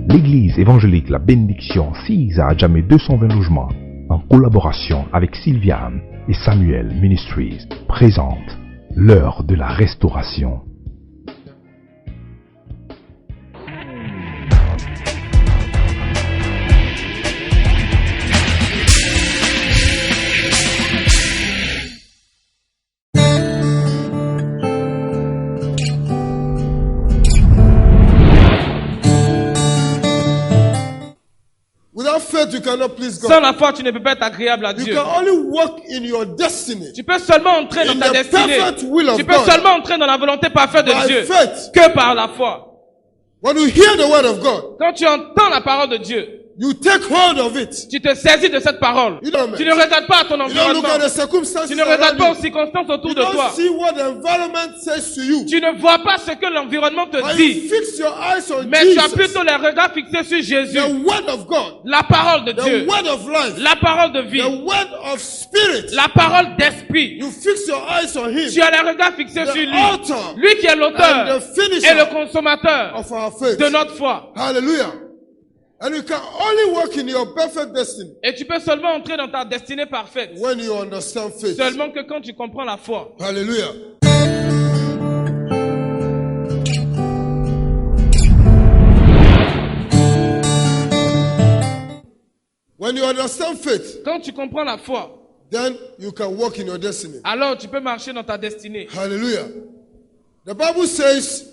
L'église évangélique La Bénédiction Cise à Adjamé 220 logements, en collaboration avec Sylviane et Samuel Ministries, présente l'heure de la restauration. You cannot please God. Sans la foi, tu ne peux pas être agréable à You Dieu. can only walk in your destiny. Tu peux seulement entrer dans In ta the destinée. perfect will of Tu peux God. seulement entrer dans la volonté parfaite de By Dieu faith. que par la foi. When you hear the word of God, Quand tu entends la parole de Dieu, you take hold of it. tu te saisis de cette parole. You don't Tu ne regardes pas à ton You don't look environnement. at the circumstances Tu ne regardes pas around aux you. circonstances autour You de toi. don't see what the environment says to you. Tu ne vois pas ce que l'environnement te But dit. you fix your eyes on Mais tu as Jesus, plutôt les regards fixés sur Jésus. the word of God, La parole de the Dieu. word of life, La parole de vie. the word of spirit. La parole d'esprit. You fix your eyes on him, Tu as les regards fixés the sur lui. author Lui qui est and l'auteur the finisher et le consommateur of our faith. de notre foi. Hallelujah. And you can only walk in your perfect destiny Et tu peux seulement entrer dans ta destinée parfaite. when you understand faith. Seulement que quand tu comprends la foi. Hallelujah. When you understand faith, Quand tu comprends la foi, then you can walk in your destiny. alors tu peux marcher dans ta destinée. Hallelujah. The Bible says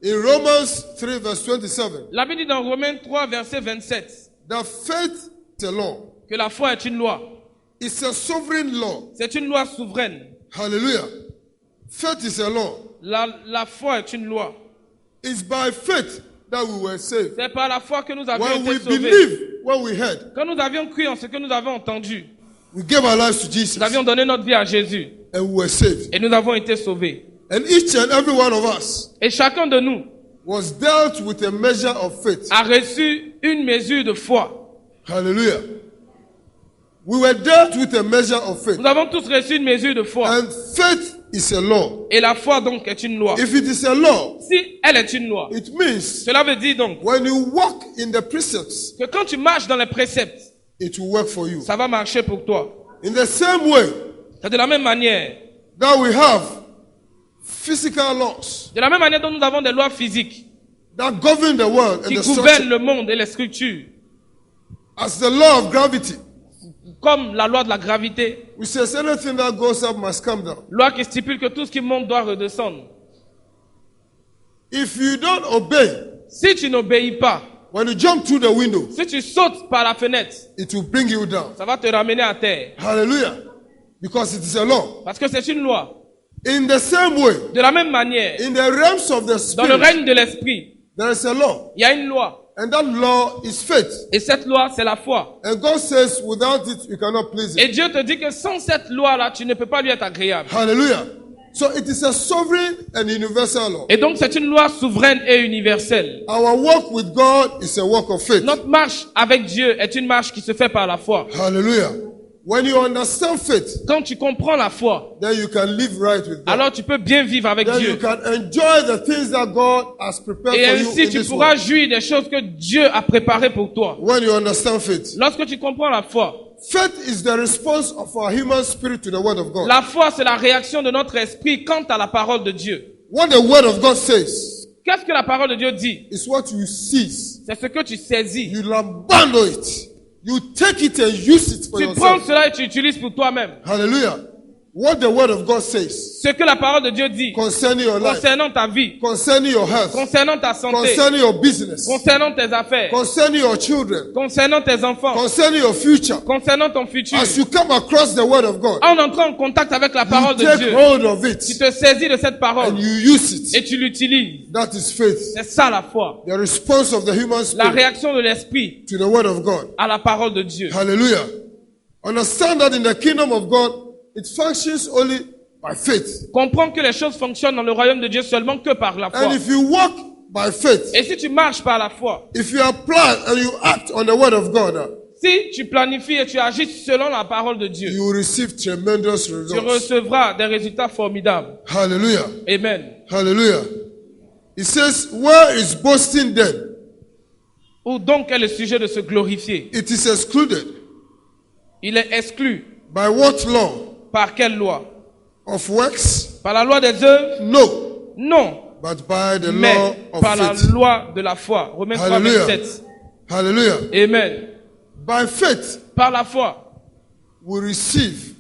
in Romans 3 verse 27 La Bible dit dans Romains 3 verset 27 that faith is a law. que la foi est une loi. It's a sovereign law. C'est une loi souveraine. Hallelujah. Faith is a law. La foi est une loi. It's by faith that we were saved. C'est par la foi que nous avions When we été sauvés. believe what we heard, Quand nous avions cru en ce que nous avons entendu, we gave our lives to Jesus nous avions donné notre vie à Jésus and we were saved. et nous avons été sauvés. And each and every one of us Et chacun de nous was dealt with a measure of faith. a reçu une mesure de foi. Hallelujah. We were dealt with a measure of faith. Nous avons tous reçu une mesure de foi. And faith is a law. Et la foi donc est une loi. If it is a law, Si elle est une loi, it means cela veut dire donc when you walk in the precepts, que quand tu marches dans les préceptes, it will work for you. ça va marcher pour toi. In the same way C'est de la même manière. that we have physical laws De la même manière dont nous avons des lois physiques that govern the world and qui the gouvernent structure, le monde et les structures, as the law of gravity, comme la loi de la gravité, which says anything that goes up must come down. loi qui stipule que tout ce qui monte doit redescendre. If you don't obey, Si tu n'obéis pas, when you jump through the window, si tu sautes par la fenêtre, it will bring you down. ça va te ramener à terre. Hallelujah. Because it is a law. Parce que c'est une loi. In the same way, De la même manière, in the realms of the dans le spirit, règne de l'esprit, there is a law. il y a une loi. And that law is faith. Et cette loi, c'est la foi. And God says, without it, you cannot please Et Him. Dieu te dit que sans cette loi-là, tu ne peux pas lui être agréable. Hallelujah. So it is a sovereign and universal law. Et donc, c'est une loi souveraine et universelle. Our walk with God is a walk of faith. Notre marche avec Dieu est une marche qui se fait par la foi. Hallelujah. When you understand faith, Quand tu comprends la foi, then you can live right with God. alors tu peux bien vivre avec Then you Dieu. can enjoy the things that God has prepared Et for you ainsi, in tu this pourras world. jouir des choses que Dieu a préparées pour toi. When you understand faith. Lorsque tu comprends la foi, Faith is the response of our human spirit to the word of God. la foi, c'est la réaction de notre esprit quant à la parole de Dieu. What the word of God says Qu'est-ce que la parole de Dieu dit? is what you seize. C'est ce que tu saisis. You abandon it. You take it and use it for Tu prends yourself. cela et tu utilises pour toi-même. Hallelujah. What the word of God says Ce que la parole de Dieu dit concerning your life, concernant ta vie, concerning your health, concernant ta santé, concerning your business, concernant tes affaires, concerning your children, concernant tes enfants, concerning your future. concernant ton futur. As you come across the word of God, En entrant en contact avec la you parole de take Dieu, hold of tu it te saisis de cette parole and you use it. et tu l'utilises. That is faith. C'est ça la foi. The response of the human La spirit réaction de l'esprit to the word of God. à la parole de Dieu. Hallelujah. Understand that in the kingdom of God, it functions only by faith. Comprends que les choses fonctionnent dans le royaume de Dieu seulement que par la foi. And if you walk by faith, Et si tu marches par la foi, if you apply and you act on the word of God, si tu planifies et tu agis selon la parole de Dieu, you will receive tremendous tu results. recevras des résultats formidables. Hallelujah. Amen. Hallelujah. It says, where is boasting then? Où donc est le sujet de se glorifier? It is excluded. Il est exclu. By what law? Par quelle loi? Of works? Par la loi des œuvres? No. Non. But by the law Mais of par la faith. loi de la foi. Romains 3, Hallelujah. 27. Hallelujah. Amen. By faith, Par la foi, we receive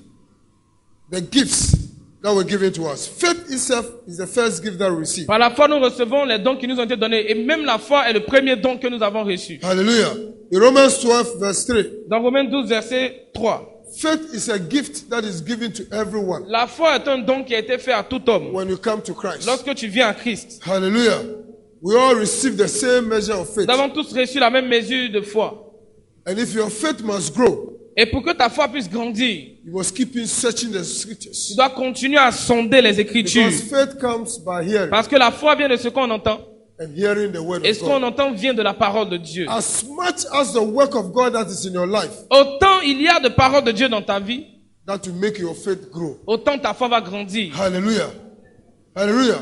the gifts that were given to us. Faith itself is the first gift that we receive. par la foi, nous recevons les dons qui nous ont été donnés. Et même la foi est le premier don que nous avons reçu. Hallelujah. In Romans 12, verse 3, Dans Romains 12, verset 3. faith is a gift that is given to everyone La foi est un don qui a été fait à tout homme. when you come to Christ. Lorsque tu viens à Christ, Hallelujah. We all receive the same measure of faith. nous avons tous reçu la même mesure de foi. And if your faith must grow, Et pour que ta foi puisse grandir, you must keep in searching the tu scriptures. dois continuer à sonder les Écritures. Because faith comes by hearing, Parce que la foi vient de ce qu'on entend. and hearing the word Et of ce qu'on God. entend vient de la parole de Dieu. As much as the work of God that is in your life, Autant il y a de paroles de Dieu dans ta vie, that will make your faith grow. autant ta foi va grandir. Hallelujah. Hallelujah.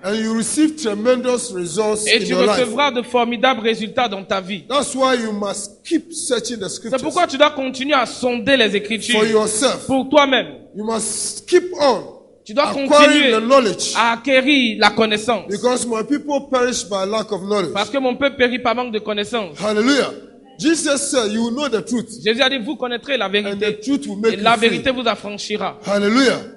And you receive tremendous results Et in tu your life. recevras de formidables résultats dans ta vie. That's why you must keep searching the C'est scriptures pourquoi tu dois continuer à sonder les for Écritures yourself. pour toi-même. You must keep on Tu dois acquiring continuer the knowledge, à acquérir la connaissance. because my people perish by lack of knowledge. Parce que mon peuple périt par manque de connaissance. Hallelujah. Jesus said, you will know the truth, Jésus a dit, vous connaîtrez la and the vérité. truth will Et make la you free. vérité vous affranchira. Hallelujah.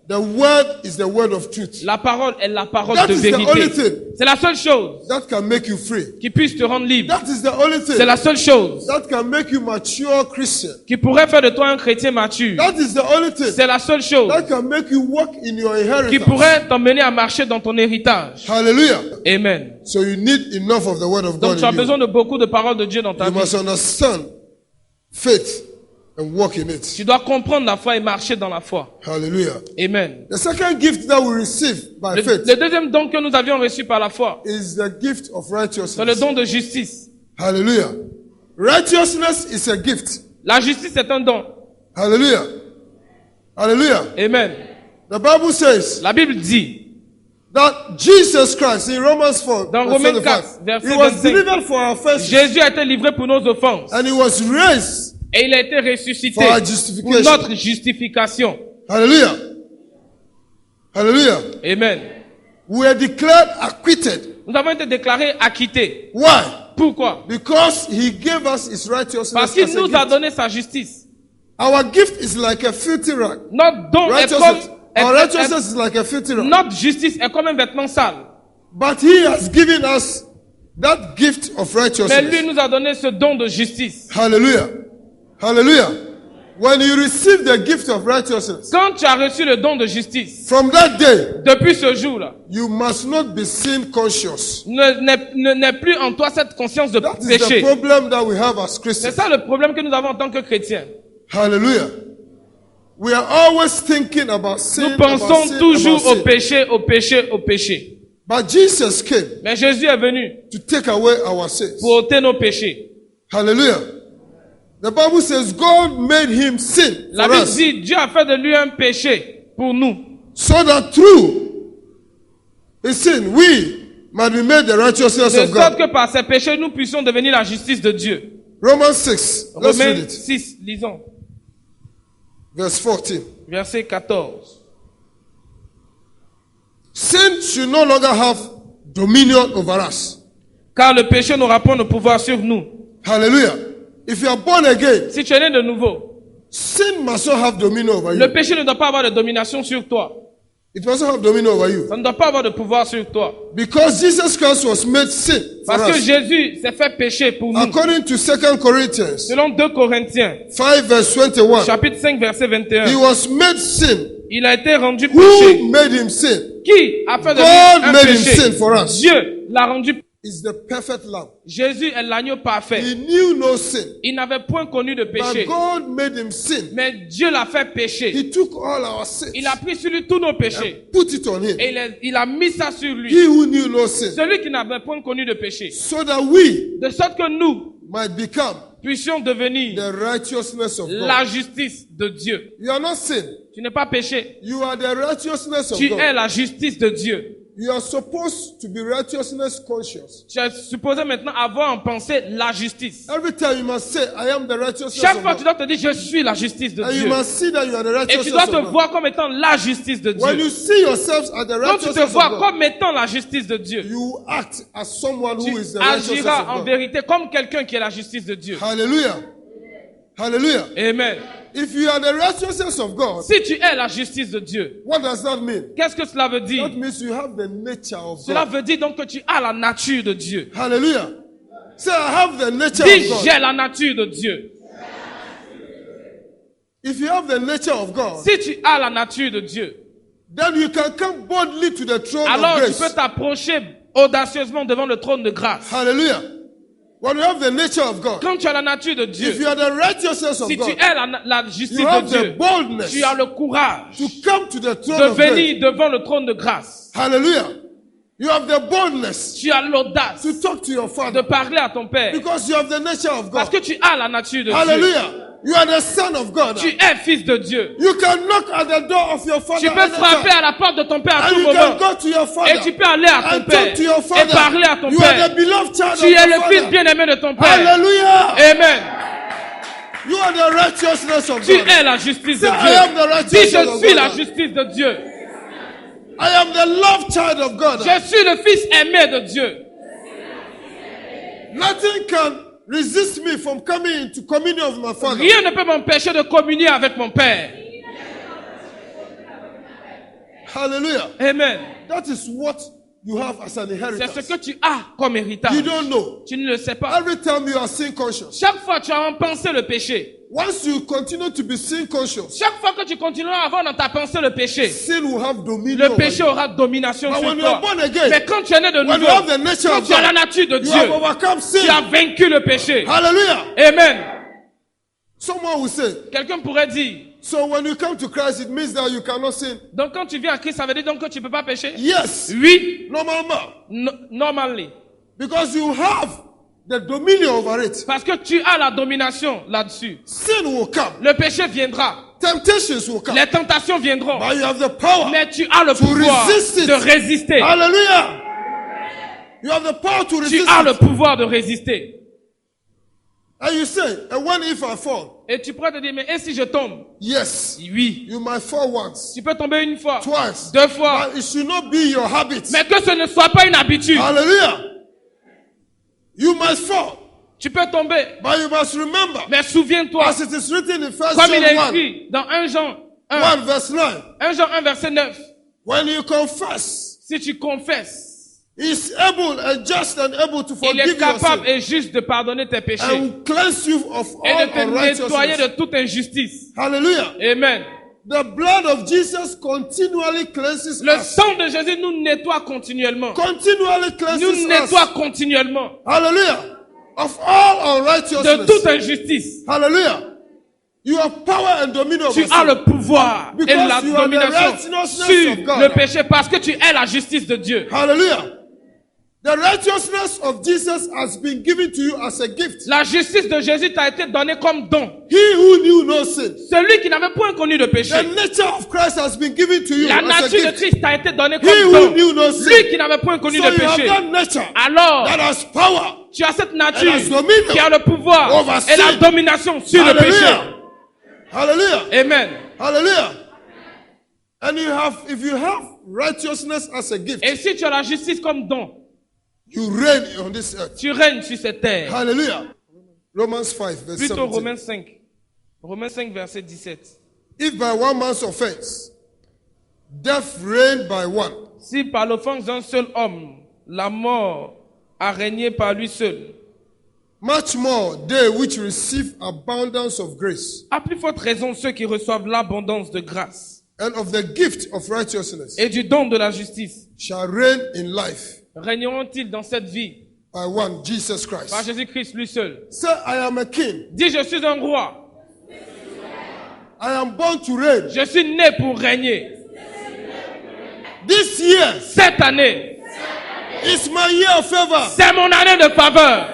The word is the word of truth. La parole est la parole That de is the only vérité. thing C'est la seule chose that can make you free. qui puisse te rendre libre. That is the only C'est thing la seule chose that can make you mature Christian. qui pourrait faire de toi un chrétien mature. That is the only thing C'est la seule chose that can make you walk in your qui inheritance. pourrait t'emmener à marcher dans ton héritage. Hallelujah. Amen. So you need enough of the word of Donc God tu as in besoin you. de beaucoup de paroles de Dieu dans ta You vie. must understand faith and walk in it. Tu dois comprendre la foi et marcher dans la foi. Hallelujah. Amen. The second gift that we receive by Le faith deuxième don que nous avions reçu par la foi, is the gift of c'est le righteousness. don de justice. Hallelujah. Righteousness is a gift. La justice est un don. Hallelujah. Hallelujah. Amen. The Bible says La Bible dit, that Jesus Christ in Romans 4, dans verse Romains 25, 4, verset he was 25, delivered for our offenses Jésus a été livré pour nos offenses and he was raised et il a été ressuscité for our pour justification. notre justification. Hallelujah. Hallelujah. Amen. We are declared acquitted. Nous avons été déclarés acquittés. Why? Pourquoi? Because he gave us his righteousness Parce qu'il as a nous a gift. donné sa justice. Our gift is like a filthy rag. Notre don est Righteousness, comme... our righteousness is like a filthy rag. Notre justice est comme un vêtement sale. But he has given us that gift of Mais righteousness. lui nous a donné ce don de justice. Hallelujah. Hallelujah. When you receive the gift of righteousness, Quand tu as reçu le don de justice, from that day, depuis ce jour-là, you must not be sin conscious. n'est plus en toi cette conscience de That is the péché. problem that we have as C'est Christians. ça le problème que nous avons en tant que chrétiens. Hallelujah. We are always thinking about sin, Nous pensons about toujours sin. au péché, au péché, au péché. But Jesus came Mais Jésus est venu to take away our sins. pour ôter nos péchés. Hallelujah. The Bible says God made him sin La for Bible us, dit, Dieu a fait de lui un péché pour nous. so that through his sin we might be made the righteousness De of sorte God. que par ses péchés, nous puissions devenir la justice de Dieu. Romans 6, let's read Romains it. 6, lisons, Verse 14. verset 14. Sin should no longer have dominion over us. Car le péché n'aura point de pouvoir sur nous. Hallelujah. If you are born again, Si tu es né de nouveau, sin must not have dominion over le you. péché ne doit pas avoir de domination sur toi. It must not have dominion over you. Ça ne doit pas avoir de pouvoir sur toi. Because Jesus Christ was made sin for Parce que us. Jésus s'est fait péché pour nous. According to 2 Corinthians Selon 2 Corinthiens, 5 verse 21, chapitre 5, verset he 21, was made sin. il a été rendu Who péché. made him sin? Qui a fait de God lui un made him péché? sin for us. Dieu l'a rendu. Is the perfect lamb. Jésus est l'agneau parfait. He knew no sin. Il n'avait point connu de But péché. God made him sin. Mais Dieu l'a fait péché. He took all our sins. Il a pris sur lui tous nos péchés. Put it on him. Et il a mis ça sur lui. He who knew no sin. Celui qui n'avait point connu de péché. So that we De sorte que nous might become puissions devenir the righteousness of la God. justice de Dieu. You are not sin. Tu n'es pas péché. You are the righteousness of Tu es God. la justice de Dieu. You are supposed to be righteousness conscious. Tu es supposé maintenant avoir en pensée la justice. Every time you must say, I am the righteousness Chaque of fois, tu God. dois te dire, je suis la justice de And you Dieu. must see that you are the Et tu righteousness dois te of God. voir comme étant la justice de When Dieu. you see yourselves as the Quand tu righteousness te of vois God, comme étant la justice de Dieu, you act as someone who tu is the righteousness agiras of en God. vérité comme quelqu'un qui est la justice de Dieu. Hallelujah. Hallelujah. Amen. If you are the righteousness of God, Si tu es la justice de Dieu, what does that mean? qu'est-ce que cela veut dire? That means you have the nature of Cela God. veut dire donc que tu as la nature de Dieu. Hallelujah. Say, I have the nature Dis, of God. j'ai la nature de Dieu. If you have the nature of God, Si tu as la nature de Dieu, then you can come boldly to the throne alors of tu peux grace. t'approcher audacieusement devant le trône de grâce. Hallelujah. When you have the nature of God, Quand tu as la nature de if Dieu, you are the righteousness of si tu God, es la justice you de have the Dieu, boldness tu as le courage to come to the throne de of grace. venir devant le trône de grâce. Hallelujah. You have the boldness Tu as l'audace to talk to your de Father parler à ton Père. because you have the nature of Parce God. que tu as la nature de Dieu. Hallelujah. You are the son of God. Tu es fils de Dieu. You can knock at the door of your Father Tu peux frapper anytime. à la porte de ton Père à And tout you can moment. go to your Father Et tu peux aller à ton and talk Père to your et Father. parler à ton You are the Père. beloved child Tu of es your le fils Father. bien-aimé de ton Père. Hallelujah. Amen. You are the righteousness of Tu God. es la justice de Say, I am the Dieu. Dis, righteousness je of suis la God. justice de Dieu. I am the loved child of God. Je suis le fils aimé de Dieu. Nothing can resist me from coming into communion with my Father. Rien ne peut m'empêcher de communier avec mon Père. Hallelujah. Amen. That is what you have as an C'est inheritance. ce que tu as comme héritage. You don't know. Tu ne le sais pas. Every time you are sin conscious, Chaque fois tu as en pensée le péché. once you continue to be sin conscious, Chaque fois que tu continueras à avoir dans ta pensée le péché, sin will have dominion. le over péché you. aura domination But sur when you are toi. born again, Mais quand tu es né de when you nouveau, have the nature quand of tu as la God, nature de you have Dieu, overcome tu as sin. vaincu le péché. Hallelujah. Amen. Someone will say, Quelqu'un pourrait dire, so when you come to Christ, it means that you cannot sin. donc quand tu viens à Christ, ça veut dire donc que tu ne peux pas pécher? Yes, Oui, normalement. normalement. Because you have the dominion over it. Parce que tu as la domination là-dessus. Sin will come. Le péché viendra. Temptations will come. Les tentations viendront. But you have the power. Mais tu as le pouvoir resist it. de résister. Hallelujah. You have the power to Tu resist as le it. pouvoir de résister. And you say, and when if I fall? Et tu pourrais te dire, mais et si je tombe? Yes. Oui. You might fall once, Tu peux tomber une fois, twice. deux fois. But it should not be your habit. Mais que ce ne soit pas une habitude. Hallelujah. You must fall. Tu peux tomber. But you must remember, Mais souviens-toi, as it is written in 1 comme il est John 1, écrit dans 1 Jean 1, 1 verse 9, 1 Jean 1 verset 9, when you confess, si tu confesses, He's able and just and able to il forgive est your capable sin et juste de pardonner tes péchés and cleanse you of et all de te nettoyer unrighteousness. de toute injustice. Hallelujah. Amen. The blood of Jesus continually cleanses Le us. sang de Jésus nous nettoie continuellement. Continually Nous cleanses nettoie us. continuellement Hallelujah. Of all de unrighteousness. toute injustice. Hallelujah. You have power and dominion over Tu as sin. le pouvoir et Because la you are the domination righteousness sur of God. le péché parce que tu es la justice de Dieu. Hallelujah. The righteousness of Jesus has been given to you as a gift. La justice de Jésus t'a été donnée comme don. He who knew no sin. Celui qui n'avait point connu de péché. The nature of Christ has been given to you La as a nature de gift. Christ t'a été donnée He comme who don. knew no sin. Lui qui n'avait point connu So de you have péché. that nature Alors, that has power. tu as cette And nature has dominion qui a le pouvoir over et la sin. domination sur le péché. Hallelujah. Hallelujah. Amen. Hallelujah. And you have, if you have righteousness as a gift, Et si tu as la justice comme don, you reign on this earth. tu règnes sur cette terre. Hallelujah. Romans 5 verse Plutôt 17. Romains 5. Romains 5 verset 17. If by one man's offense, death reigned by one, Si par l'offense d'un seul homme, la mort a régné par lui seul, much more they which receive abundance of grace à plus forte raison ceux qui reçoivent l'abondance de grâce and of the gift of righteousness et du don de la justice, shall reign in life régneront-ils dans cette vie by one, Jesus Christ. par Jésus-Christ lui seul. Say, I am a king. Dis, je suis un roi. I am born to reign. Je suis né pour régner. This year Cette année, is my year of favor. c'est mon année de faveur.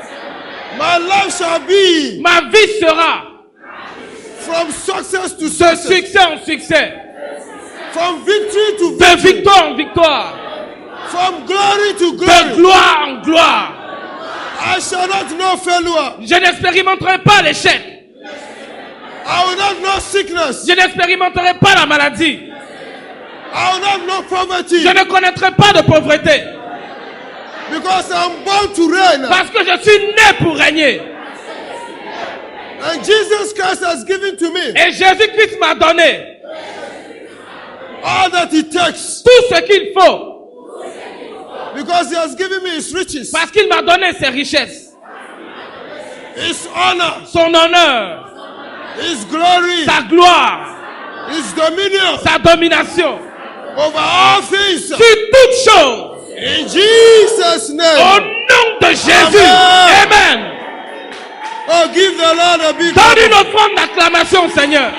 My life shall be Ma vie sera from success to de success, succès en succès, from victory to de victory, victoire en victoire, From glory to De glory. gloire en gloire. I shall not know failure. Je n'expérimenterai pas l'échec. I will not know sickness. Je n'expérimenterai pas la maladie. I will not know poverty. Je ne connaîtrai pas de pauvreté. Because I'm born to reign. Parce que je suis né pour régner. And Jesus Christ has given to me Et Jésus-Christ m'a donné all that He takes. tout ce qu'il faut. Because He has given me His riches, Parce qu'il m'a donné ses richesses, His honor, son honneur, His glory, sa gloire, His dominion sa domination over all things. sur toutes choses. In Jesus' Au name. nom de Jésus. Amen. Oh, give the Lord a big Donne une offrande d'acclamation au Seigneur.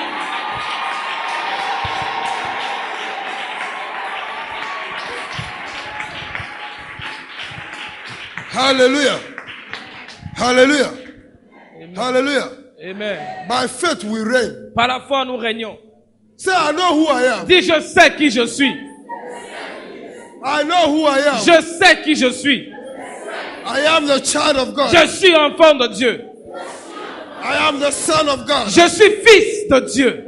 Hallelujah. Hallelujah. Hallelujah. Amen. By faith we reign. Par la foi, nous régnons. Say, I know who I am. Dis, je sais qui je suis. I know who I am. Je sais qui je suis. I am the child of God. Je suis enfant de Dieu. I am the son of God. Je suis fils de Dieu.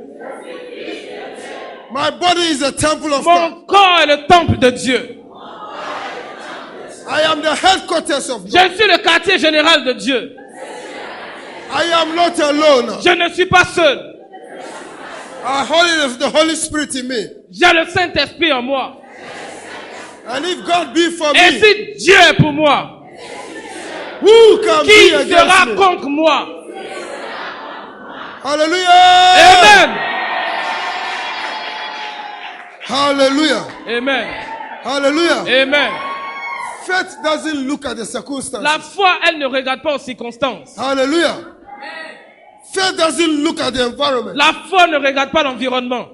My body is a temple of God. Mon corps est le temple de Dieu. I am the headquarters of God. Je suis le quartier général de Dieu. I am not alone. Je ne suis pas seul. I hold the Holy Spirit in me. J'ai le Saint-Esprit en moi. And if God be for Et me, si Dieu est pour moi, who can qui be sera against me? contre moi? Hallelujah. Amen. Hallelujah. Amen. Hallelujah. Amen. Faith doesn't look at the circumstances. La foi, elle ne regarde pas aux circonstances. Hallelujah. Faith doesn't look at the environment. La foi ne regarde pas l'environnement.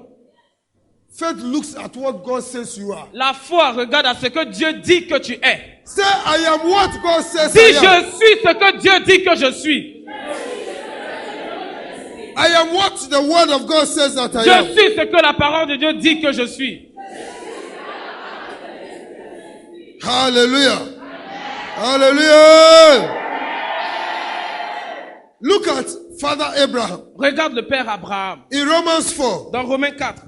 Faith looks at what God says you are. La foi regarde à ce que Dieu dit que tu es. Say, I am what God says Si I am. je suis ce que Dieu dit que je suis, I am what the word of God says that I je am. suis ce que la parole de Dieu dit que je suis. Hallelujah. Hallelujah. Look at Father Abraham Regarde le Père Abraham in Romans 4 dans Romains 4,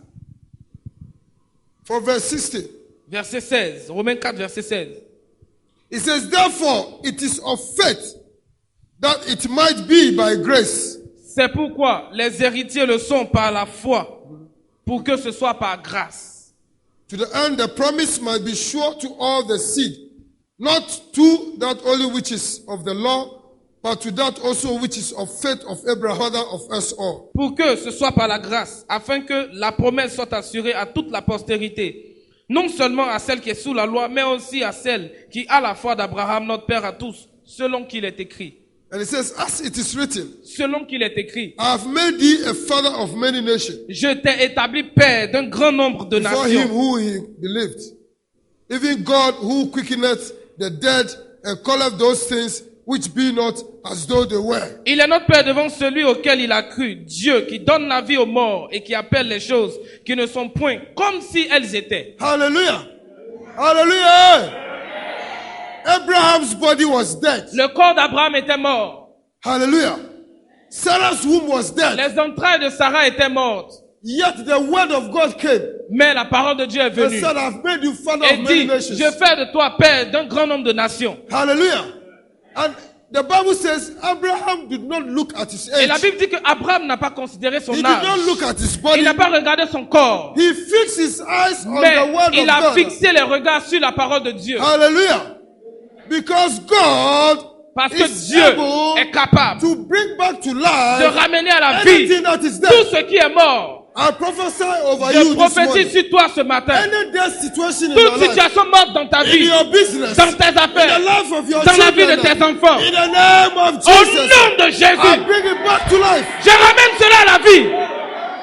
for verse 60. verset 16. Romains 4, verset 16. It says, therefore, it is of faith that it might be by grace. C'est pourquoi les héritiers le sont par la foi, pour que ce soit par grâce. To the end the promise might be sure to all the seed, not to that only which is of the law, but to that also which is of faith of Abraham, father of us all. Pour que ce soit par la grâce, afin que la promesse soit assurée à toute la postérité, non seulement à celle qui est sous la loi, mais aussi à celle qui a la foi d'Abraham, notre Père à tous, selon qu'il est écrit. And it says, as it is written, Selon qu'il est écrit, I have made thee a father of many nations, je t'ai établi père d'un grand nombre de before him nations. who he believed. Even God who quickeneth the dead and calleth those things which be not as though they were. Il est notre Père devant celui auquel il a cru, Dieu qui donne la vie aux morts et qui appelle les choses qui ne sont point comme si elles étaient. Hallelujah. Hallelujah. Abraham's body was dead. Le corps d'Abraham était mort. Hallelujah. Sarah's womb was dead. Les entrailles de Sarah étaient mortes. Yet the word of God came Mais la parole de Dieu est and venue said, I've made you father et of many dit, nations. je fais de toi père d'un grand nombre de nations. Hallelujah. And the Bible says Abraham did not look at his Et age. la Bible dit que Abraham n'a pas considéré son He did âge. not look at his Il body. n'a pas regardé son corps. He fixed his eyes on Mais the word il of a God. fixé les regards sur la parole de Dieu. Hallelujah. Because God Parce que is Dieu able est capable to bring back to de life ramener à la vie anything that is tout dead. ce qui est mort. I prophesy over Je you this prophétise morning. sur toi ce matin. Any dead situation in your Toute life, situation morte dans ta in vie, your business, dans tes in the affaires, life of your dans la vie de children, tes enfants, in the name of au Jesus, nom de I Jésus, bring it back to life. je ramène cela à la vie.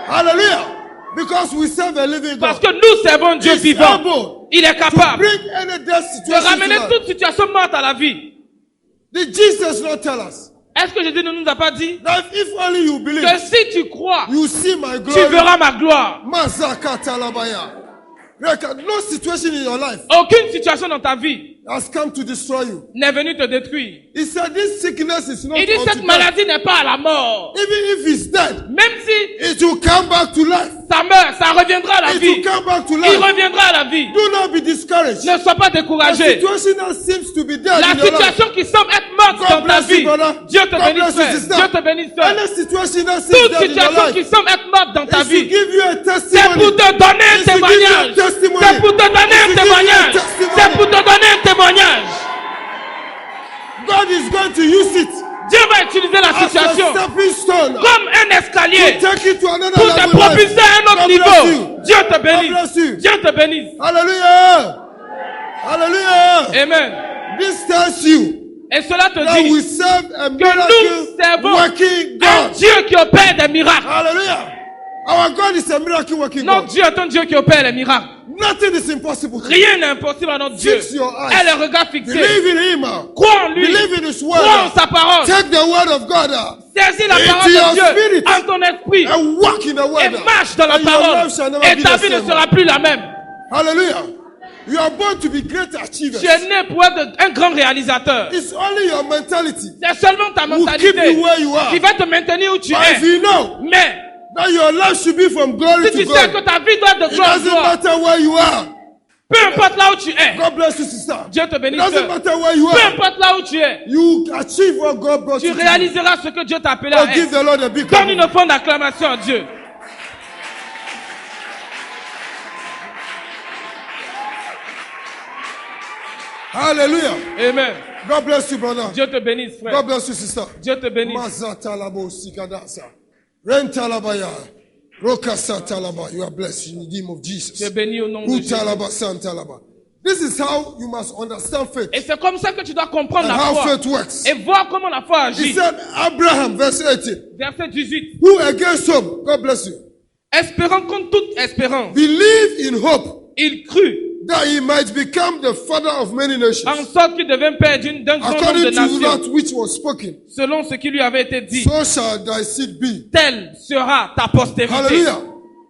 Hallelujah. Because we serve a living Parce God. que nous servons Dieu He's vivant. able Il est to capable bring any dead de situation to ramener life. toute situation morte à la vie. Did Jesus not tell us Est-ce que Jésus ne nous a pas dit that if only you believe, que si tu crois, you see my tu glory? verras ma gloire. Mazakatalabaya. No situation in your life Aucune situation dans ta vie has come to destroy you. n'est venue te détruire. He said this sickness is not Il dit unto cette death. maladie n'est pas à la mort. Even if it's dead, Même si it will come back to life. ça meurt, ça reviendra à la It vie. will come back to Il life. reviendra à la vie. Do not be discouraged. Ne sois pas The découragé. situation that seems to be dead La in your life. situation qui semble être morte God dans ta bless you, vie, brother. Dieu te God bénisse, bless you, frère. sister. Dieu te bénisse, frère. Any situation that seems Toute dead in your situation qui life semble être morte dans ta is to vie, give you a c'est testimony. pour te donner un It's to give you a témoignage. testimony. C'est pour te donner un It's to give you a témoignage. testimony. C'est pour te donner un témoignage. God is going to use it Dieu va utiliser la as a situation stepping stone comme un escalier to take you to another pour te level in life. propulser à un autre God bless niveau. you. Dieu te God bless bénisse. you. Dieu te bénisse. Hallelujah. Hallelujah. Amen. This tells you Et cela te that we dit serve a que nous miracle servons working un God. Dieu qui opère des miracles. Hallelujah. Our God is a miracle working Notre God. Dieu est un Dieu qui opère les miracles. Nothing is impossible. Rien n'est impossible à notre Dieu. Fix your eyes. Et le regard fixé. Believe in Him. Crois en lui. Believe in His Crois en word. sa parole. Take the word of God Saisis la into parole your de Dieu spirit en ton esprit. and walk in the Et word. marche dans la And your parole. life shall never Et be ta the vie ne same. sera plus la même. Hallelujah. You are born to be great achievers. Tu es né pour être un grand réalisateur. It's only your mentality C'est seulement ta will keep mentalité you where you are. qui va te maintenir où tu But if es. you know Mais that your life should be from glory si to tu glory, sais que ta vie doit être de it gloire en doesn't gloire, matter where you are. peu importe là où tu es, God bless you, sister. Dieu te It bénisse. doesn't matter where you Peu are. importe là où tu es, You achieve what God brought tu you to. réaliseras ce que Dieu t'a appelé Oh, à give être. the Lord a big Donne clap. une offrande d'acclamation à Dieu. Hallelujah. Amen. God bless you, brother. Dieu te bénisse, frère. God bless you, sister. Dieu te bénisse. Mazatalabo sikadasa. Rentalabaya. Rokasatalaba. You are blessed in the name of Jesus. Tu es béni au nom de Jésus. Utalaba santalaba. This is how you must understand faith Et c'est comme ça que tu dois comprendre and la how foi. faith works. Et voir comment la foi He agit. said, Abraham, verse 18, Verset 18. who against hope, God bless you, Espérant contre toute espérance, believe in hope il crut, that he might become the father of many nations, en sorte qu'il devint père d'un grand nombre according de to nations, that which was spoken. selon ce qui lui avait été dit. So shall thy seed be. Telle sera ta postérité. Hallelujah.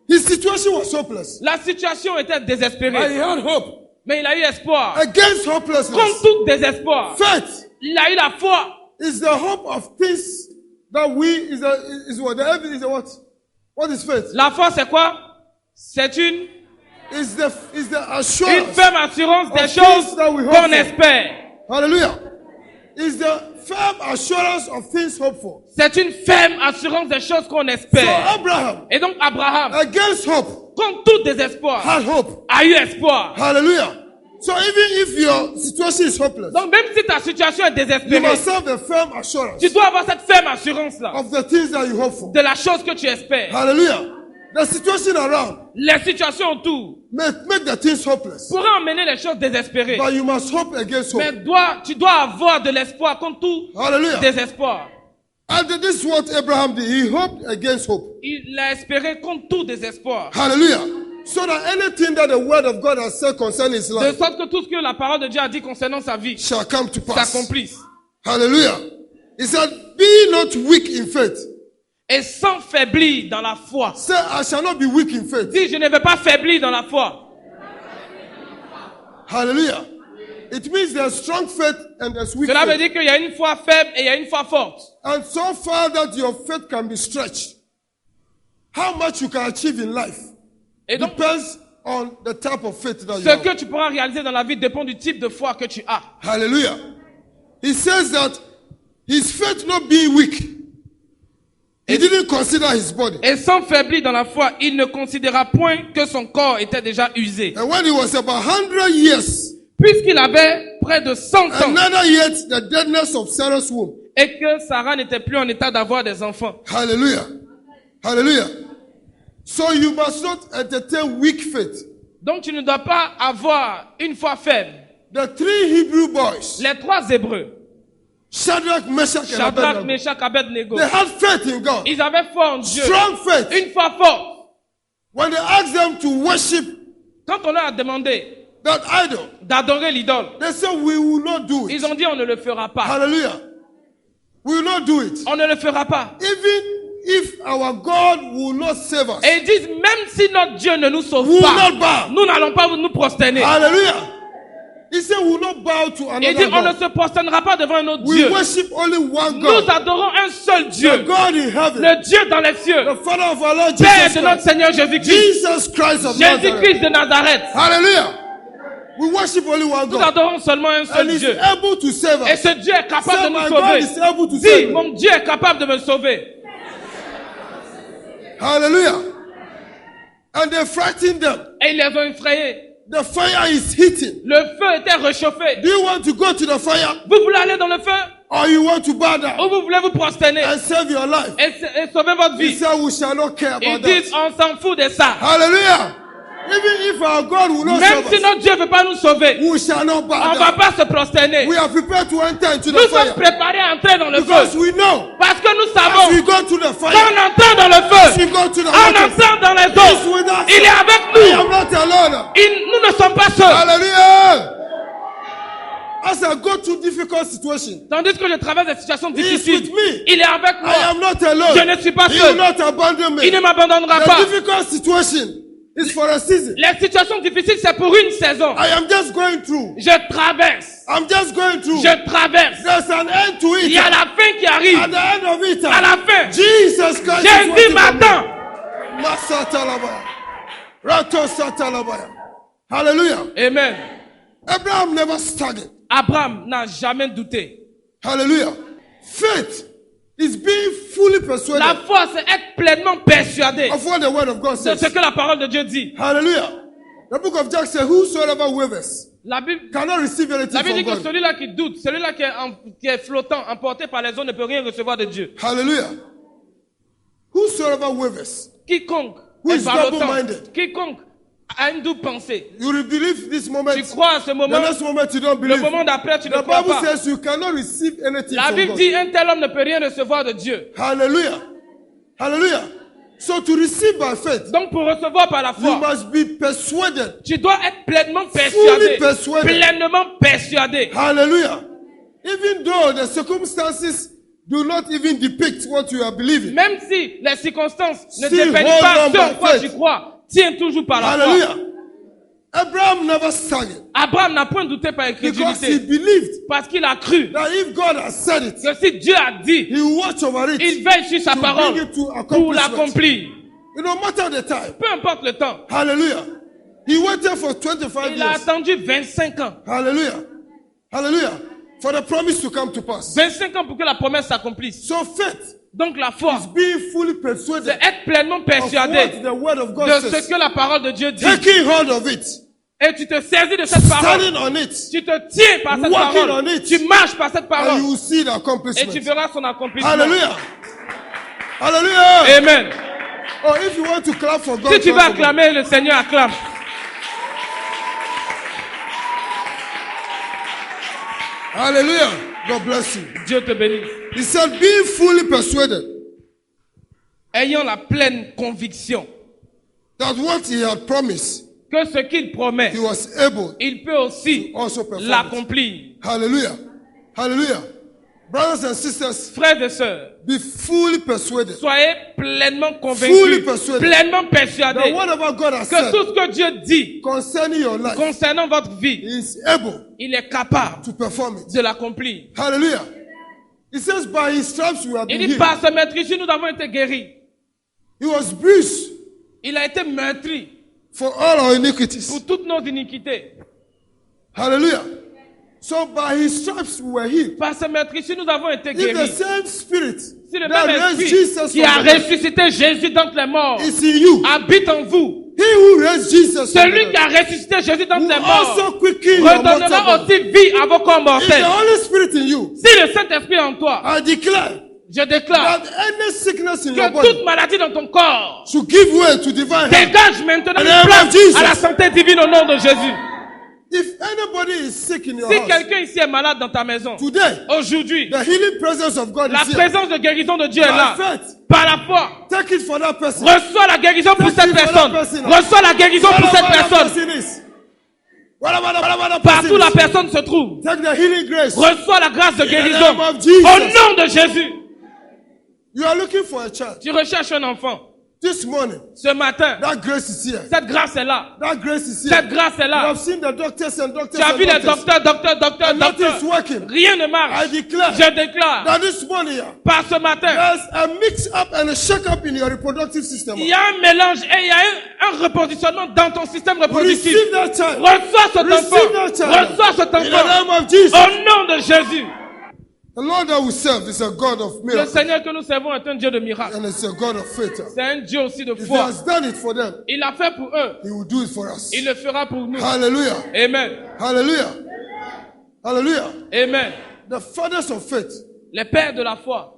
His situation was hopeless. La situation était But désespérée, he had hope. mais il a eu espoir. Against Contre hopelessness, tout désespoir, faith il a eu la foi. is the hope of things that we, is what? The evidence is the what? What is faith? La foi, c'est quoi? C'est une Is the assurance. ferme assurance des of choses things that we hope qu'on for. espère. Hallelujah. Is the firm assurance of things hoped for. C'est une ferme assurance des choses qu'on So espère. Abraham, Et donc Abraham, against hope, contre tout désespoir, had hope. a eu espoir. Hallelujah. So even if your situation is hopeless, Donc même si ta situation est you désespérée, must have the firm assurance tu dois avoir cette ferme assurance-là of the things that you hope for. de la chose que tu espères. Hallelujah. The situation around Les situations autour make the things hopeless. pourraient emmener les choses désespérées. But you must hope against hope. Mais tu dois avoir de l'espoir contre tout Hallelujah. désespoir. And this is what Abraham did. He hoped against hope. Il a espéré contre tout désespoir. Hallelujah. So that anything that the word of God has said concerning his De life sorte que tout ce que la parole de Dieu a dit concernant sa vie shall come to pass. s'accomplisse. Hallelujah. He said, be not weak in faith. Et sans faiblir dans la foi. Say, I shall not be weak in faith. Dis, je ne vais pas faiblir dans la foi. Hallelujah. It means there's strong faith and there's weak Cela veut faith. dire qu'il y a une foi faible et il y a une foi forte. And so far that your faith can be stretched, how much you can achieve in life Et donc, depends on the type of faith that you ce have. que tu pourras réaliser dans la vie dépend du type de foi que tu as. Hallelujah. He says that his faith not being weak, he didn't consider his body. Et sans faiblir dans la foi, il ne considéra point que son corps était déjà usé. And when he was about 100 years, Puisqu'il avait près de 100 ans another yet the deadness of Sarah's womb. et que Sarah n'était plus en état d'avoir des enfants. Hallelujah. Hallelujah. So you must not entertain weak faith. Donc tu ne dois pas avoir une foi faible. The three Hebrew boys, Les trois Hébreux, Shadrach, Meshach, and Shadrach, Abednego, Meshach, Abednego, they had faith in God. ils avaient foi en Dieu. Strong faith. Une foi forte. When they asked them to worship Quand on leur a demandé that idol, d'adorer l'idole, they said, we will not do ils it. ont dit on ne le fera pas. Hallelujah. We will not do it. On ne le fera pas. Even if our God will not save us, Et ils disent, même si notre Dieu ne nous sauve we will pas, not bow. nous n'allons pas nous prosterner. Hallelujah. He said we will not bow to Il dit, another on ne God. se prosternera pas devant un autre We Dieu. worship only one Nous God. adorons un seul The Dieu, God in heaven. le Dieu dans les cieux, The Father of our Lord Père Jesus de notre Christ. Seigneur Jésus-Christ, Jesus Christ of Nazareth. Jésus-Christ de Nazareth. Hallelujah. We worship only one Nous God. adorons seulement un seul And He's Dieu. able to save Et us. ce Dieu est capable Say, de nous my God is sauver. able to Dis, save me. mon Dieu est capable de me sauver. Hallelujah. And they frightened them. Et ils les ont effrayés. The fire is heating. Le feu était réchauffé. Do you want to go to the fire Vous voulez aller dans le feu or you want to bow down ou vous voulez vous prosterner and save your life? et sauver votre He vie? said we shall not care Ils about disent, that. on s'en fout de ça. Hallelujah. Even if our God will not Même save si us, notre Dieu ne veut pas nous sauver, we shall not on bow ne va down. pas se prosterner. We are prepared to enter into Nous the sommes fire préparés à entrer dans le because feu. we know Parce que nous as savons, we go to the quand fire, on entre dans le as we feu, go to the en waters, entrant dans les He's eaux, with us. il est avec I nous. am not alone. Nous ne sommes pas seuls. Hallelujah. As I go through difficult situations, Tandis que je traverse des situations He is difficiles, with me. il est avec I moi. am not alone. Je ne suis pas He will seul. not abandon me. Il ne m'abandonnera The pas. difficult situation is for a season. Les situations difficiles, c'est pour une saison. I am just going through. Je traverse. I'm just going through. Je traverse. There's an end to Il it. y a la fin qui At arrive. the end of it, À la fin, Jesus Christ is Jésus waiting for me. m'attend. Masatalabaya. Rato satalabaya. Hallelujah. Amen. Abraham never staggered. Abraham n'a jamais douté. Hallelujah. Faith is being fully persuaded La foi, c'est être pleinement persuadé of what the word of God de says. ce que la parole de Dieu dit. Hallelujah. The book of Jack says, whosoever wavers La Bible, cannot receive anything la Bible from dit que God. celui-là qui doute, celui-là qui est flottant, emporté par les eaux, ne peut rien recevoir de Dieu. Hallelujah. Whosoever wavers, Quiconque Who est is ballottant, double-minded? quiconque a une double pensée, you will believe this moment. tu crois à ce The moment, next moment you don't le believe. moment d'après, tu ne The crois Bible pas. says you cannot receive anything La from Bible God. dit un tel homme ne peut rien recevoir de Dieu. Hallelujah. Hallelujah. So to receive by faith, Donc pour recevoir par la you foi, must be persuaded. tu dois être pleinement persuadé. persuaded. Pleinement persuadé. Hallelujah. Even though the circumstances do not even depict what you are believing. Même si les circonstances ne Still dépeignent hold pas on ce by en quoi faith. tu crois, tiens toujours par la foi. Hallelujah. Abraham never staggered Abraham n'a point douté par because he incrédulité. believed Parce qu'il a cru that if God has said it, que si Dieu a dit, He will watch over it il veille sur sa to parole bring it to pour accomplishment. l'accomplir. No matter the time. Peu importe le temps. Hallelujah. He waited for 25 Il a years. attendu 25 ans. Hallelujah. Hallelujah. For the promise to come to pass. 25 ans pour que la promesse s'accomplisse. So faith Donc la foi, is being fully c'est persuaded être pleinement of persuadé what the word of God de ce says. que la parole de Dieu dit. Taking hold of it. Et tu te saisis de cette parole. Standing on it. Tu te tiens par cette Walking parole. on it. Tu marches par cette And parole. you will see the Et tu accomplishment. verras son accomplissement. Hallelujah. Hallelujah. Amen. Oh, if you want to clap for God. Si tu clap vas for God. acclamer, le Seigneur acclame. Hallelujah. God bless you. Dieu te bénisse. He said, being fully persuaded Ayant la pleine conviction that what he had promised, que ce qu'il promet, he was able il peut aussi also perform it. l'accomplir. Hallelujah. Hallelujah. Brothers and sisters, Frères et sœurs, be fully persuaded. soyez pleinement Fully convaincus, persuaded. pleinement That persuadés whatever God has que said tout ce que Dieu dit concerning your life, concernant votre vie, he is able il est capable to perform it. de l'accomplir. Hallelujah. He says, by his stripes we have Il been dit, healed. par ce meurtrier, nous avons été guéris. He was bruised Il a été meurtri for all our iniquities. pour toutes nos iniquités. Hallelujah. So by his stripes we were healed. Par ce meurtrier, nous avons été If the guéris. same spirit Si le that même raised esprit Jesus qui a from the dead ressuscité Jésus d'entre les morts is in you, habite en vous, he who raised Jesus from celui the qui a dead ressuscité Jésus d'entre will les morts also quicken your mortal redonnera body. aussi vie à vos corps If mortels. the Holy Spirit in you, Si le Saint-Esprit est en toi, I declare je déclare that any sickness in your que body toute maladie dans ton corps should give way to divine health. dégage maintenant In the une name of place Jesus. à la santé divine au nom de Jésus. If anybody is sick in your Si house quelqu'un ici est malade dans ta maison, today, aujourd'hui, the healing presence of God la is here. présence de guérison de Dieu est là. By faith, Par la foi, take it for that person. reçois la guérison pour cette personne. Reçois la guérison pour cette personne. Partout la personne se trouve. Take the healing grace. Reçois la grâce de In the guérison. name of Au Jesus. nom de Jésus. You are looking for a child. Tu recherches un enfant. This morning, Ce matin, that grace is here. cette grâce est là. That grace is here. Cette grâce est You là. have seen the doctors and doctors Tu as and vu les doctors. docteurs, And nothing is working. Rien ne I marche. declare Je déclare, that this morning, par ce matin, there's a mix-up and a shake-up in your reproductive system. il y a un mélange et il y a un repositionnement dans ton système reproductif. Receive that child. Reçois cet Receive enfant. that child. Reçois cet In the enfant. name of Jesus. Au nom de Jésus. The Lord that we serve is a God of Le miracles. Seigneur que nous servons est un Dieu de miracles. And it's a God of faith. C'est un Dieu aussi de If He foi. has done it for them, Il l'a fait pour eux. He will do it for us. Il le fera pour nous. Hallelujah. Amen. Hallelujah. Hallelujah. Amen. The fathers of faith, Les pères de la foi,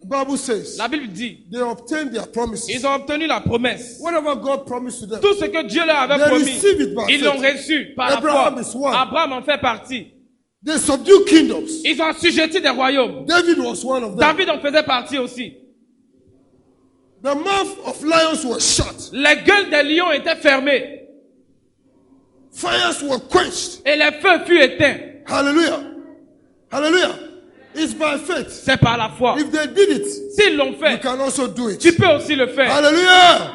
the Bible says, la Bible dit, they obtained their promises. ils ont obtenu la promesse. Whatever God promised to them, Tout ce que Dieu leur avait They promis, receive it by ils l'ont faith. reçu par la Abraham is foi. one. Abraham en fait partie. they subdue kingdoms. Ils ont assujetti des royaumes. David was one of them. David en faisait partie aussi. The mouth of lions was shut. Les gueules des lions étaient fermées Fires were quenched. et les feux furent éteints. Hallelujah. Hallelujah. It's by faith. C'est par la foi. If they did it, S'ils l'ont you fait, can also do it. tu peux aussi le faire. Hallelujah.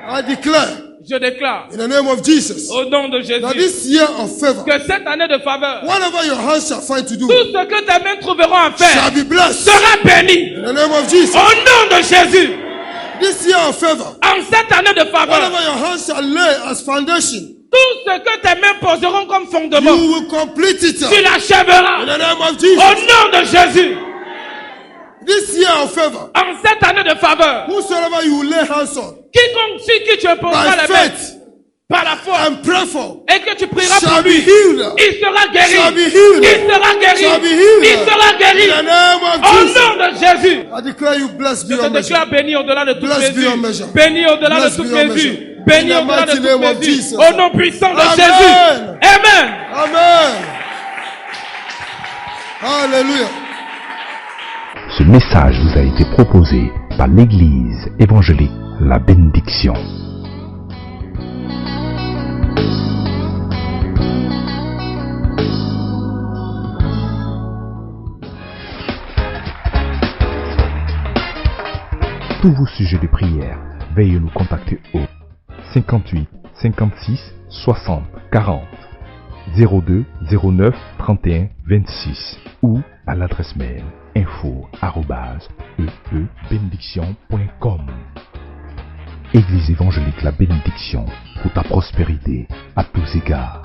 I declare Je déclare in the name of Jesus au nom de that Jésus this year of favor, que cette année de faveur, whatever your hands shall find to do, tout ce que tes mains trouveront à shall faire be blessed. sera béni. In the name of Jesus. Au nom de Jésus, This year of favor, en cette année de faveur, whatever your hands shall lay as foundation, tout ce que tes mains poseront comme fondement, you will complete it. tu In l'achèveras. the name of Au Jesus. nom de Jésus, This year of favor, en cette année de faveur, whosoever you lay hands on, quiconque sur qui tu imposeras by les mains faith par la foi and pray for, et que tu prieras shall pour be lui, healed. il sera guéri. Shall be healed. Il sera guéri. Shall be healed. Il sera guéri. In the name of Au Jesus. nom de Jésus, I declare you blessed je te beyond measure. déclare béni au-delà de toute Blessed beyond mesure. measure. Béni au-delà de Blessed toute beyond mesure. measure. Béni In the au-delà de mighty name of toute Jesus. mesure. Au nom puissant de Amen. Jésus. Amen. Amen. Hallelujah. Ce message vous a été proposé par l'Église évangélique La Bénédiction. Tous vos sujets de prière, veuillez nous contacter au 58 56 60 40 02 09 31 26 ou à l'adresse mail info@eebénédiction.com. Église évangélique La Bénédiction, pour ta prospérité à tous égards.